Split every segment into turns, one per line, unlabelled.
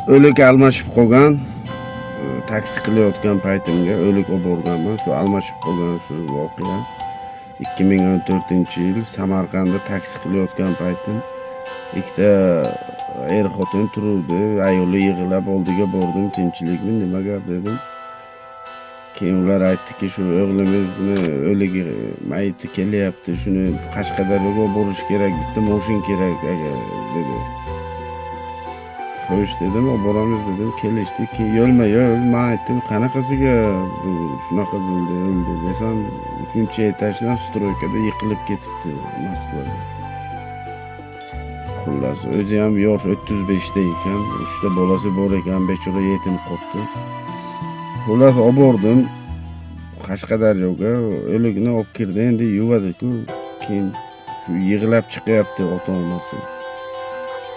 o'lik almashib qolgan, taksi qilayotgan paytimga o'lik olib borganman. Shu almashib qolgan shu voqea 2014-yil Samarqandda taksi qilayotgan paytim ikkita xotin turuvdi. Ayoli yig'ilib oldiga bordim, tinchlikmi, nima gap dedim. Keyin ular aytdiki, shu o'g'limizni o'ligi mayiti kelyapti, shuni Qashqadaryoga borish kerak, bitta mashin kerak dedi. Xo'sh dedim, olib boramiz dedim. Kelishdi. Keyin yo'lma-yo'l men aytdim, qanaqasiga shunaqa bo'ldi, o'ldi desam, 3-etajdan stroykada yiqilib ketibdi Moskvada. Xullas, o'zi ham yosh 35da ekan, 3 ta bolasi bor ekan, bechora yetim qolibdi. Xullas olib bordim Qashqadaryoga, o'ligini olib kirdi, endi yuvadi-ku. Keyin shu yig'lab chiqyapti ota-onasi.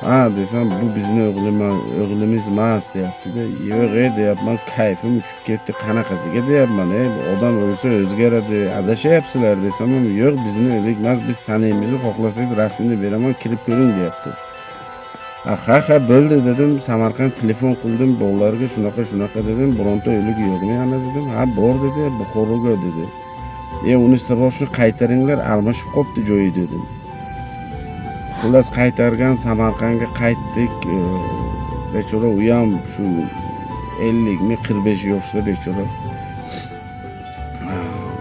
Ha desam, bu bizni o'g'limiz emas deyapti-da. Yo'q deyapman, kayfim uchib ketdi. Qanaqasiga deyapman, odam o'lsa o'zgaradi, adashyapsizlar desam ham, yo'q bizni o'lik emas, biz taniymiz, xohlasangiz rasmini beraman, kirib ko'ring deyapti. Ha bo'ldi dedim, Samarqand telefon qildim bolalarga, shunaqa dedim, bironta o'lik yo'qmi yana dedim. Ha bor dedi, Buxoroga dedi. Uni sirroshni qaytaringlar, almashib qopti joyi dedim. Xullas qaytargan, Samarqandga qaytdik. Bechora u ham shu 50mi 45 yoshda bechora.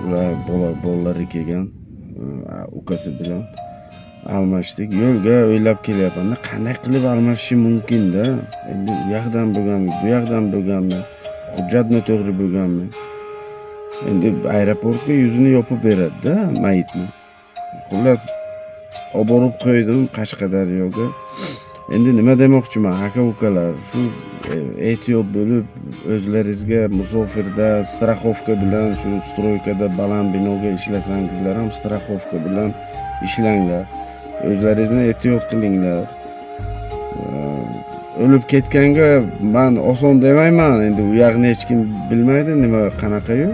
Ular bolalari kelgan, ukasi bilan almashdik. Yo'lga o'ylab kelyapman, qanday qilib almashish mumkin-da? Endi u yoqdan bo'lganmi, bu yoqdan bo'lganmi, hujjatni to'g'ri bo'lganmi? Endi aeroportga yuzini yopib beradi-da mayitni. Xullas olib borib qo'ydim Qashqadaryoga. Endi nima demoqchiman, aka-ukalar, shu ehtiyot bo'lib, o'zlaringizga musofirda страховка bilan shu stroykada baland binoga ishlasangizlar ham страховка bilan ishlanglar. O'zlaringizni ehtiyot qilinglar. O'lib ketganga men oson demayman, endi u yoqni hech kim bilmaydi, nima qanaqa-yu.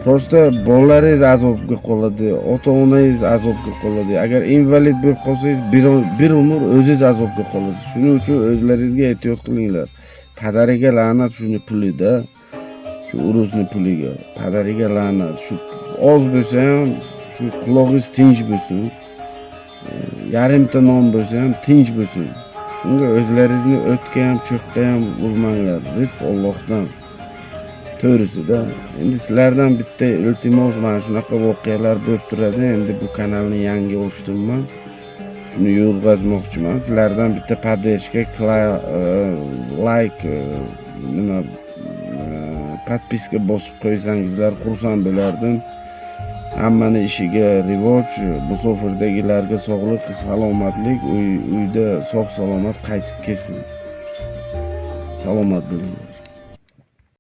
Prosta bolalaringiz azobga qoladi, ota-onangiz azobga qoladi. Agar invalid bo'lib qolsangiz, bir umr o'zingiz azobga qolasiz. Shuning uchun o'zlaringizga ehtiyot qilinglar. Padariga la'nat shuni pulida, shu urusni puliga. Padariga la'nat. Shu oz bo'lsa ham, shu qulog'ingiz tinch bo'lsin. Yarimta non bo'lsa ham tinch bo'lsin. Shunga o'zlaringizni o'tga ham, cho'qqa ham urmanglar. Rizq Allohdan. To'g'risida. Endi sizlardan bitta iltimos, mana shunaqa voqealar bo'lib turadi. Endi bu kanalni yangi ochdim-man. Shuni yurg'azmoqchiman. Sizlardan bitta podeshka, like, podpiska bosib qo'ysangizlar xursand bo'lardim. Hammani ishiga rivoj, musofirdagilarga sog'lik, salomatlik, uyda sog' salomat qaytib kelsin. Salomat bo'ling.